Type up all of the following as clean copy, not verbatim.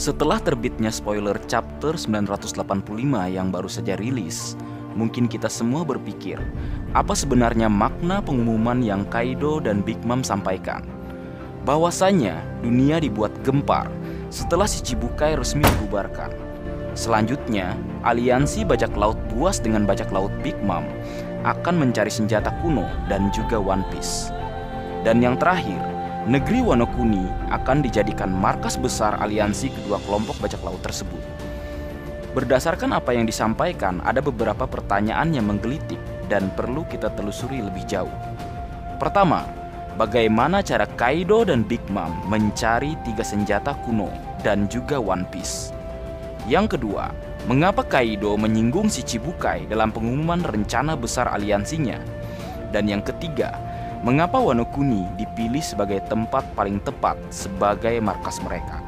Setelah terbitnya spoiler chapter 985 yang baru saja rilis, mungkin kita semua berpikir, apa sebenarnya makna pengumuman yang Kaido dan Big Mom sampaikan? Bahwasanya dunia dibuat gempar setelah Shichibukai resmi dibubarkan. Selanjutnya, aliansi bajak laut buas dengan bajak laut Big Mom akan mencari senjata kuno dan juga One Piece. Dan yang terakhir, negeri Wano Kuni akan dijadikan markas besar aliansi kedua kelompok bajak laut tersebut. Berdasarkan apa yang disampaikan, ada beberapa pertanyaan yang menggelitik dan perlu kita telusuri lebih jauh. Pertama, bagaimana cara Kaido dan Big Mom mencari 3 senjata kuno dan juga One Piece? Yang kedua, mengapa Kaido menyinggung Shichibukai dalam pengumuman rencana besar aliansinya? Dan yang ketiga, mengapa Wano Kuni dipilih sebagai tempat paling tepat sebagai markas mereka?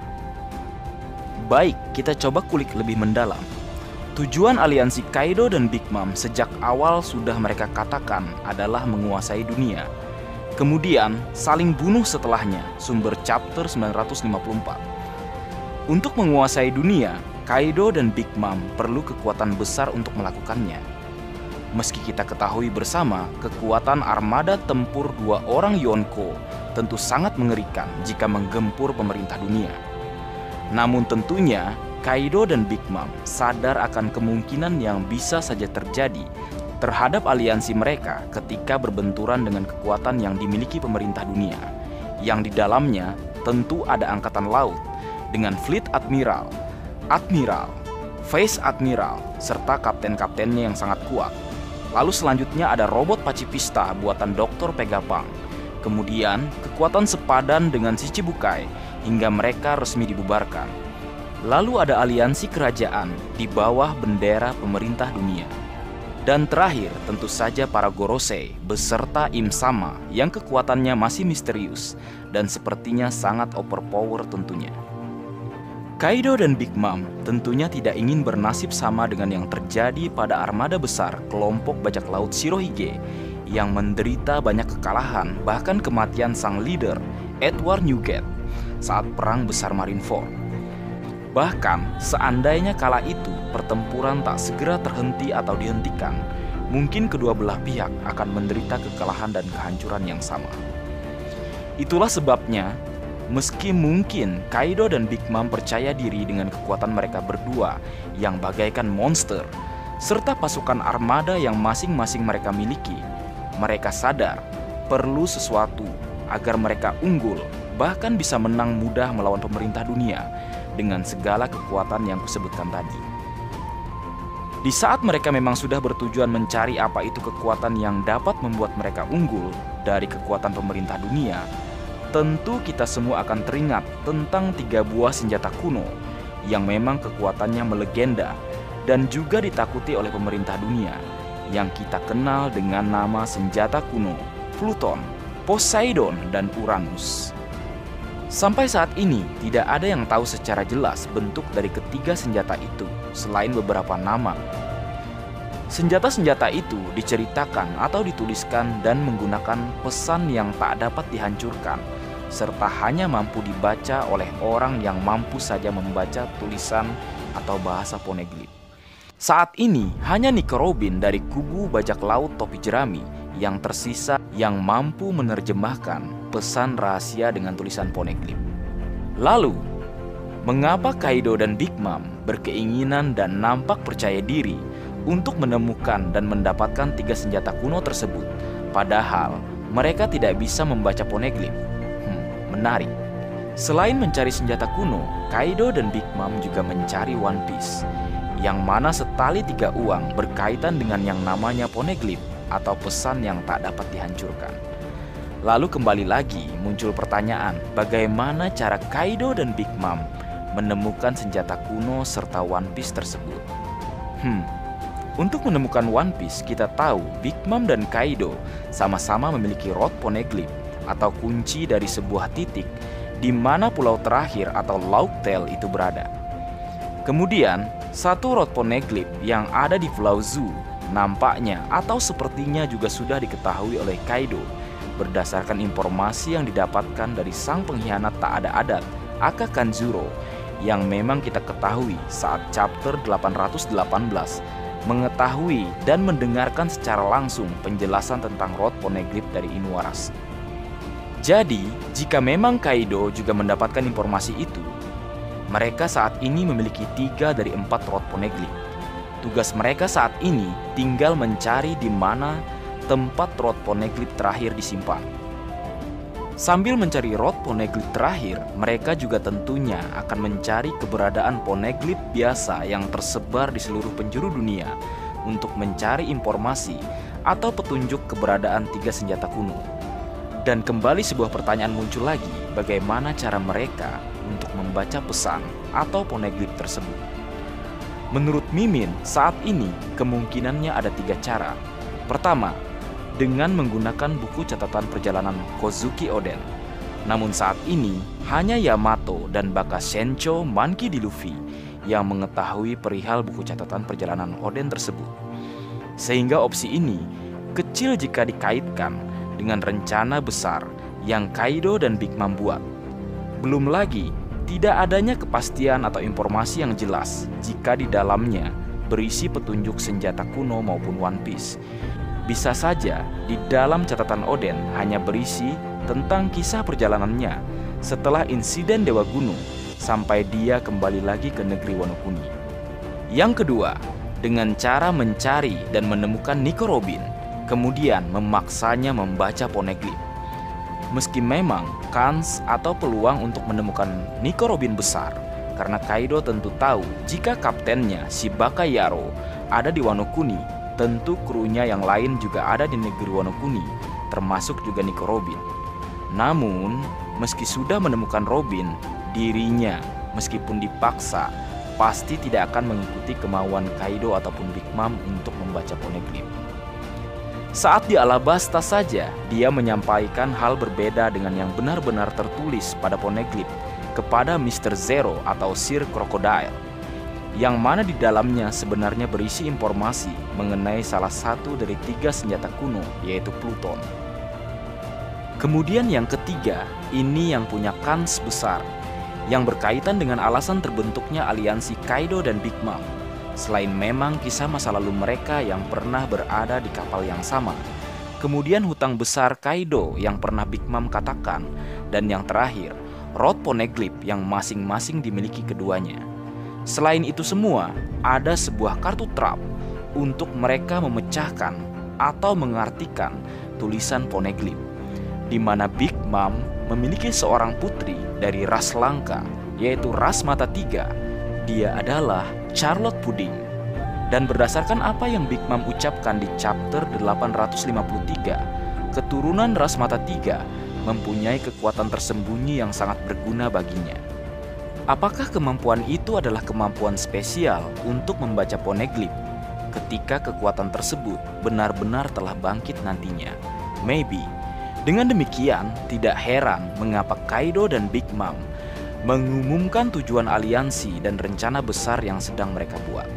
Baik, kita coba kulik lebih mendalam. Tujuan aliansi Kaido dan Big Mom sejak awal sudah mereka katakan adalah menguasai dunia. Kemudian saling bunuh setelahnya, sumber chapter 954. Untuk menguasai dunia, Kaido dan Big Mom perlu kekuatan besar untuk melakukannya. Meski kita ketahui bersama, kekuatan armada tempur 2 orang Yonko tentu sangat mengerikan jika menggempur pemerintah dunia. Namun tentunya, Kaido dan Big Mom sadar akan kemungkinan yang bisa saja terjadi terhadap aliansi mereka ketika berbenturan dengan kekuatan yang dimiliki pemerintah dunia, yang di dalamnya tentu ada angkatan laut dengan Fleet Admiral, Vice Admiral, serta kapten-kaptennya yang sangat kuat. Lalu selanjutnya ada robot pacifista buatan Dr. Vegapunk. Kemudian kekuatan sepadan dengan Shichibukai hingga mereka resmi dibubarkan. Lalu ada aliansi kerajaan di bawah bendera pemerintah dunia. Dan terakhir tentu saja para Gorosei beserta Im Sama yang kekuatannya masih misterius dan sepertinya sangat overpower tentunya. Kaido dan Big Mom tentunya tidak ingin bernasib sama dengan yang terjadi pada armada besar kelompok bajak laut Shirohige yang menderita banyak kekalahan bahkan kematian sang leader Edward Newgate saat perang besar Marineford. Bahkan seandainya kala itu pertempuran tak segera terhenti atau dihentikan, mungkin kedua belah pihak akan menderita kekalahan dan kehancuran yang sama. Itulah sebabnya meski mungkin Kaido dan Big Mom percaya diri dengan kekuatan mereka berdua yang bagaikan monster, serta pasukan armada yang masing-masing mereka miliki, mereka sadar perlu sesuatu agar mereka unggul, bahkan bisa menang mudah melawan pemerintah dunia dengan segala kekuatan yang kusebutkan tadi. Di saat mereka memang sudah bertujuan mencari apa itu kekuatan yang dapat membuat mereka unggul dari kekuatan pemerintah dunia, tentu kita semua akan teringat tentang 3 buah senjata kuno yang memang kekuatannya melegenda dan juga ditakuti oleh pemerintah dunia, yang kita kenal dengan nama senjata kuno Pluton, Poseidon, dan Uranus. Sampai saat ini tidak ada yang tahu secara jelas bentuk dari ketiga senjata itu selain beberapa nama. Senjata-senjata itu diceritakan atau dituliskan dan menggunakan pesan yang tak dapat dihancurkan, serta hanya mampu dibaca oleh orang yang mampu saja membaca tulisan atau bahasa poneglyph. Saat ini hanya Nico Robin dari kubu bajak laut topi jerami yang tersisa yang mampu menerjemahkan pesan rahasia dengan tulisan poneglyph. Lalu, mengapa Kaido dan Big Mom berkeinginan dan nampak percaya diri untuk menemukan dan mendapatkan 3 senjata kuno tersebut, padahal mereka tidak bisa membaca poneglyph? Menarik. Selain mencari senjata kuno, Kaido dan Big Mom juga mencari One Piece, yang mana setali 3 uang berkaitan dengan yang namanya poneglyph atau pesan yang tak dapat dihancurkan. Lalu kembali lagi muncul pertanyaan, bagaimana cara Kaido dan Big Mom menemukan senjata kuno serta One Piece tersebut? Untuk menemukan One Piece, kita tahu Big Mom dan Kaido sama-sama memiliki rod poneglyph atau kunci dari sebuah titik di mana pulau terakhir atau Laugtail itu berada. Kemudian, satu rod poneglyph yang ada di Pulau Zu nampaknya atau sepertinya juga sudah diketahui oleh Kaido berdasarkan informasi yang didapatkan dari sang pengkhianat tak ada adat, Aka Kanzuro, yang memang kita ketahui saat chapter 818 mengetahui dan mendengarkan secara langsung penjelasan tentang Rod Poneglyph dari Inuarashi. Jadi, jika memang Kaido juga mendapatkan informasi itu, mereka saat ini memiliki 3 dari 4 Rod Poneglyph. Tugas mereka saat ini tinggal mencari di mana tempat Rod Poneglyph terakhir disimpan. Sambil mencari Rod Poneglyph terakhir, mereka juga tentunya akan mencari keberadaan Poneglyph biasa yang tersebar di seluruh penjuru dunia untuk mencari informasi atau petunjuk keberadaan 3 senjata kuno. Dan kembali sebuah pertanyaan muncul lagi, bagaimana cara mereka untuk membaca pesan atau Poneglyph tersebut? Menurut Mimin, saat ini kemungkinannya ada 3 cara. Pertama, dengan menggunakan buku catatan perjalanan Kozuki Oden. Namun saat ini, hanya Yamato dan Baka Sencho Monkey D. Luffy yang mengetahui perihal buku catatan perjalanan Oden tersebut. Sehingga opsi ini kecil jika dikaitkan dengan rencana besar yang Kaido dan Big Mom buat. Belum lagi, tidak adanya kepastian atau informasi yang jelas jika di dalamnya berisi petunjuk senjata kuno maupun One Piece. Bisa saja di dalam catatan Oden hanya berisi tentang kisah perjalanannya setelah insiden Dewa Gunung sampai dia kembali lagi ke negeri Wano Kuni. Yang kedua, dengan cara mencari dan menemukan Nico Robin, kemudian memaksanya membaca Poneglyph. Meski memang kans atau peluang untuk menemukan Nico Robin besar, karena Kaido tentu tahu jika kaptennya si Baka Yaro ada di Wano Kuni, tentu krunya yang lain juga ada di negeri Wano Kuni, termasuk juga Nico Robin. Namun, meski sudah menemukan Robin, dirinya meskipun dipaksa pasti tidak akan mengikuti kemauan Kaido ataupun Big Mom untuk membaca Poneglyph. Saat di Alabasta saja, dia menyampaikan hal berbeda dengan yang benar-benar tertulis pada Poneglyph kepada Mr. Zero atau Sir Crocodile, yang mana di dalamnya sebenarnya berisi informasi mengenai salah satu dari 3 senjata kuno, yaitu Pluton. Kemudian yang ketiga, ini yang punya kans besar, yang berkaitan dengan alasan terbentuknya aliansi Kaido dan Big Mom. Selain memang kisah masa lalu mereka yang pernah berada di kapal yang sama, kemudian hutang besar Kaido yang pernah Big Mom katakan, dan yang terakhir, Rod Poneglyph yang masing-masing dimiliki keduanya. Selain itu semua, ada sebuah kartu trap untuk mereka memecahkan atau mengartikan tulisan Poneglyph, di mana Big Mom memiliki seorang putri dari ras langka, yaitu ras mata 3. Dia adalah Charlotte Pudding. Dan berdasarkan apa yang Big Mom ucapkan di chapter 853, keturunan ras mata 3 mempunyai kekuatan tersembunyi yang sangat berguna baginya. Apakah kemampuan itu adalah kemampuan spesial untuk membaca Poneglyph ketika kekuatan tersebut benar-benar telah bangkit nantinya? Maybe. Dengan demikian, tidak heran mengapa Kaido dan Big Mom mengumumkan tujuan aliansi dan rencana besar yang sedang mereka buat.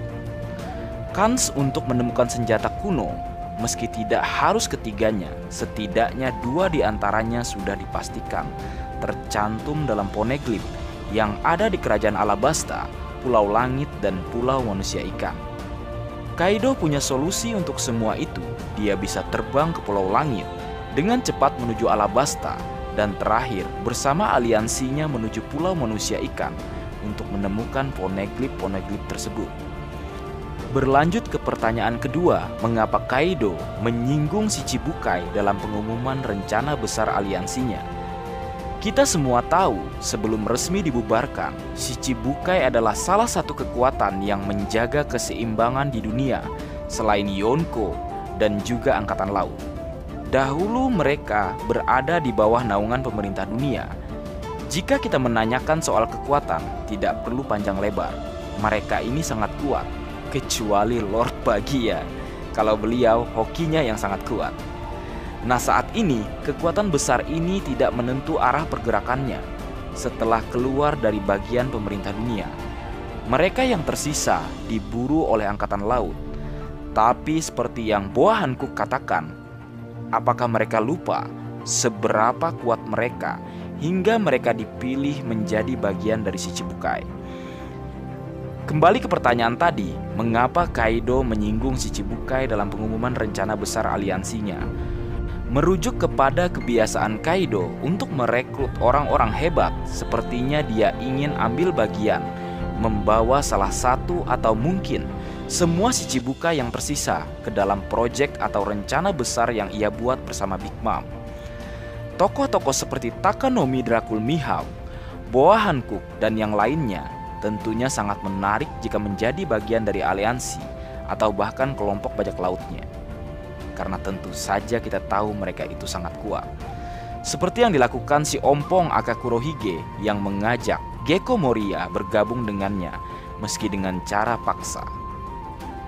Kans untuk menemukan senjata kuno, meski tidak harus ketiganya, setidaknya 2 di antaranya sudah dipastikan tercantum dalam Poneglyph yang ada di kerajaan Alabasta, Pulau Langit, dan Pulau Manusia Ikan. Kaido punya solusi untuk semua itu. Dia bisa terbang ke Pulau Langit dengan cepat menuju Alabasta, dan terakhir bersama aliansinya menuju Pulau Manusia Ikan untuk menemukan Poneglyph tersebut. Berlanjut ke pertanyaan kedua, mengapa Kaido menyinggung Shichibukai dalam pengumuman rencana besar aliansinya? Kita semua tahu sebelum resmi dibubarkan, Shichibukai adalah salah satu kekuatan yang menjaga keseimbangan di dunia selain Yonko dan juga Angkatan Laut. Dahulu mereka berada di bawah naungan pemerintah dunia. Jika kita menanyakan soal kekuatan, tidak perlu panjang lebar. Mereka ini sangat kuat, kecuali Lord Bagia, kalau beliau hokinya yang sangat kuat. Nah, saat ini kekuatan besar ini tidak menentu arah pergerakannya setelah keluar dari bagian pemerintah dunia. Mereka yang tersisa diburu oleh Angkatan Laut. Tapi seperti yang Boa Hancock katakan, apakah mereka lupa seberapa kuat mereka hingga mereka dipilih menjadi bagian dari Shichibukai? Kembali ke pertanyaan tadi, mengapa Kaido menyinggung Shichibukai dalam pengumuman rencana besar aliansinya? Merujuk kepada kebiasaan Kaido untuk merekrut orang-orang hebat, sepertinya dia ingin ambil bagian, membawa salah satu atau mungkin semua Shichibukai yang tersisa ke dalam proyek atau rencana besar yang ia buat bersama Big Mom. Tokoh-tokoh seperti Takanomi Dracul Mihawk, Boa Hancock, dan yang lainnya tentunya sangat menarik jika menjadi bagian dari aliansi atau bahkan kelompok bajak lautnya. Karena tentu saja kita tahu mereka itu sangat kuat. Seperti yang dilakukan si ompong Akakurohige yang mengajak Gekko Moria bergabung dengannya meski dengan cara paksa.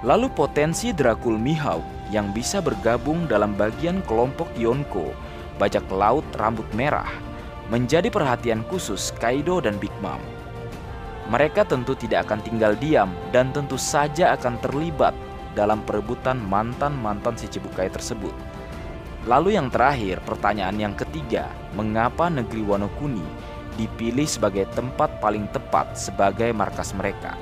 Lalu potensi Dracul Mihawk yang bisa bergabung dalam bagian kelompok Yonko, bajak laut rambut merah, menjadi perhatian khusus Kaido dan Big Mom. Mereka tentu tidak akan tinggal diam dan tentu saja akan terlibat dalam perebutan mantan-mantan Shichibukai tersebut. Lalu yang terakhir, pertanyaan yang ketiga, mengapa negeri Wano Kuni dipilih sebagai tempat paling tepat sebagai markas mereka?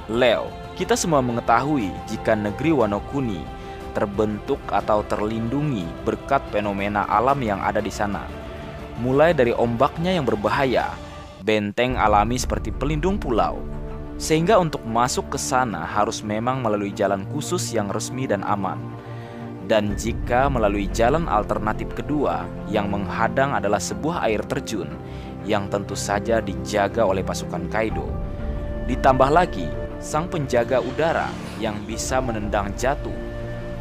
Leo, kita semua mengetahui jika negeri Wano Kuni terbentuk atau terlindungi berkat fenomena alam yang ada di sana. Mulai dari ombaknya yang berbahaya, benteng alami seperti pelindung pulau, sehingga untuk masuk ke sana harus memang melalui jalan khusus yang resmi dan aman. Dan jika melalui jalan alternatif kedua yang menghadang adalah sebuah air terjun yang tentu saja dijaga oleh pasukan Kaido, ditambah lagi sang penjaga udara yang bisa menendang jatuh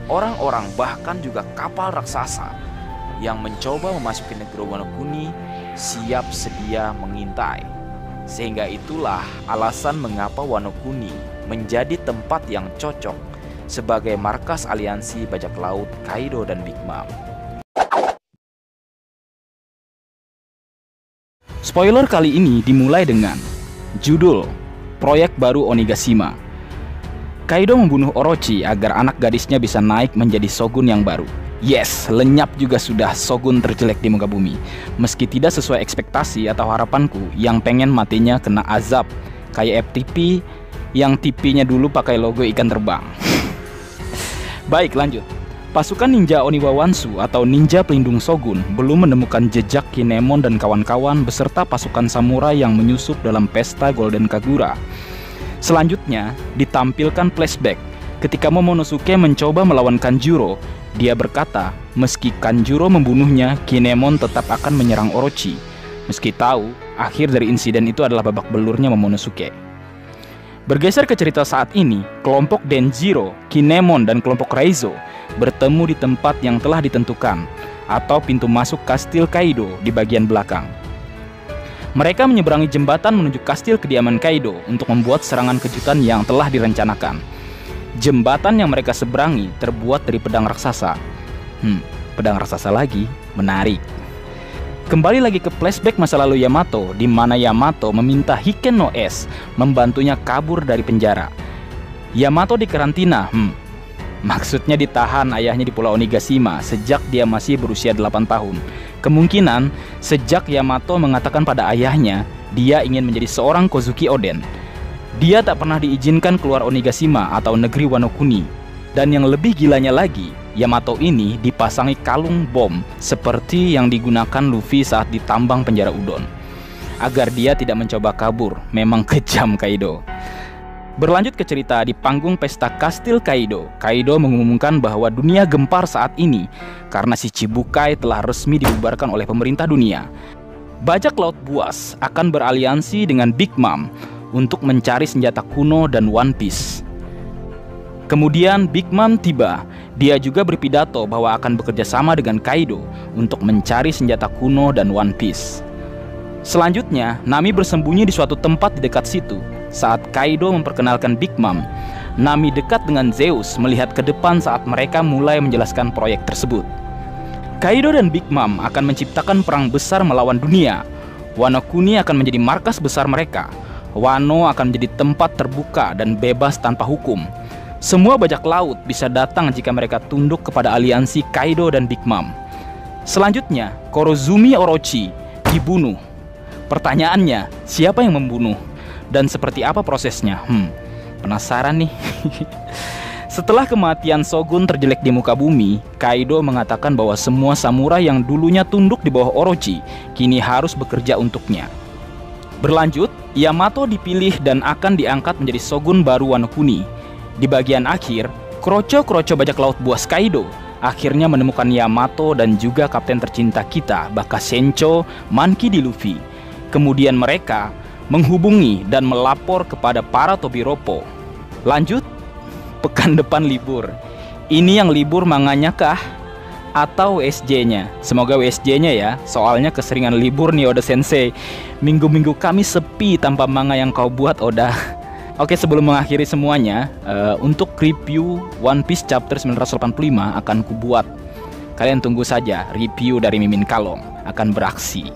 orang-orang bahkan juga kapal raksasa yang mencoba memasuki negeri Wano Kuni siap sedia mengintai. Sehingga itulah alasan mengapa Wano Kuni menjadi tempat yang cocok sebagai markas aliansi bajak laut Kaido dan Big Mom. Spoiler kali ini dimulai dengan judul Proyek Baru Onigashima. Kaido membunuh Orochi agar anak gadisnya bisa naik menjadi shogun yang baru. Yes, lenyap juga sudah shogun terjelek di muka bumi. Meski tidak sesuai ekspektasi atau harapanku yang pengen matinya kena azab kayak FTP yang TV-nya dulu pakai logo ikan terbang. Baik, lanjut. Pasukan ninja Oniwa Wansu atau ninja pelindung shogun belum menemukan jejak Kinemon dan kawan-kawan beserta pasukan samurai yang menyusup dalam pesta Golden Kagura. Selanjutnya ditampilkan flashback ketika Momonosuke mencoba melawan Kanjuro. Dia berkata, meski Kanjuro membunuhnya, Kinemon tetap akan menyerang Orochi. Meski tahu, akhir dari insiden itu adalah babak belurnya Momonosuke. Bergeser ke cerita saat ini, kelompok Denjiro, Kinemon, dan kelompok Raizo bertemu di tempat yang telah ditentukan, atau pintu masuk kastil Kaido di bagian belakang. Mereka menyeberangi jembatan menuju kastil kediaman Kaido untuk membuat serangan kejutan yang telah direncanakan. Jembatan yang mereka seberangi terbuat dari pedang raksasa. Pedang raksasa lagi, menarik. Kembali lagi ke flashback masa lalu Yamato, di mana Yamato meminta Hiken no S membantunya kabur dari penjara. Yamato dikarantina, maksudnya ditahan ayahnya di Pulau Onigashima sejak dia masih berusia 8 tahun. Kemungkinan sejak Yamato mengatakan pada ayahnya dia ingin menjadi seorang Kozuki Oden. Dia tak pernah diizinkan keluar Onigashima atau negeri Wano Kuni. Dan yang lebih gilanya lagi, Yamato ini dipasangi kalung bom seperti yang digunakan Luffy saat ditambang penjara Udon. Agar dia tidak mencoba kabur, memang kejam Kaido. Berlanjut ke cerita di panggung pesta kastil Kaido, Kaido mengumumkan bahwa dunia gempar saat ini karena Shichibukai telah resmi dibubarkan oleh pemerintah dunia. Bajak laut buas akan beraliansi dengan Big Mom untuk mencari senjata kuno dan One Piece. Kemudian Big Mom tiba. Dia juga berpidato bahwa akan bekerja sama dengan Kaido untuk mencari senjata kuno dan One Piece. Selanjutnya, Nami bersembunyi di suatu tempat di dekat situ. Saat Kaido memperkenalkan Big Mom, Nami dekat dengan Zeus melihat ke depan saat mereka mulai menjelaskan proyek tersebut. Kaido dan Big Mom akan menciptakan perang besar melawan dunia. Wano Kuni akan menjadi markas besar mereka. Wano akan menjadi tempat terbuka dan bebas tanpa hukum. Semua bajak laut bisa datang jika mereka tunduk kepada aliansi Kaido dan Big Mom. Selanjutnya, Korozumi Orochi dibunuh. Pertanyaannya, siapa yang membunuh? Dan seperti apa prosesnya? penasaran nih. Setelah kematian Shogun terjelek di muka bumi, Kaido mengatakan bahwa semua samurai yang dulunya tunduk di bawah Orochi kini harus bekerja untuknya. Berlanjut, Yamato dipilih dan akan diangkat menjadi Shogun baru Wano Kuni. Di bagian akhir, kroco-kroco bajak laut buas Kaido akhirnya menemukan Yamato dan juga kapten tercinta kita, Baka Sencho, Monkey D. Luffy. Kemudian mereka menghubungi dan melapor kepada para Tobiropo. Lanjut, pekan depan libur. Ini yang libur manganya kah? Atau WSJ-nya? Semoga WSJ-nya ya, soalnya keseringan libur nih Oda Sensei. Minggu-minggu kami sepi tanpa manga yang kau buat, Oda. Oke, sebelum mengakhiri semuanya, untuk review One Piece chapter 985 akan kubuat. Kalian tunggu saja, review dari Mimin Kalong akan beraksi.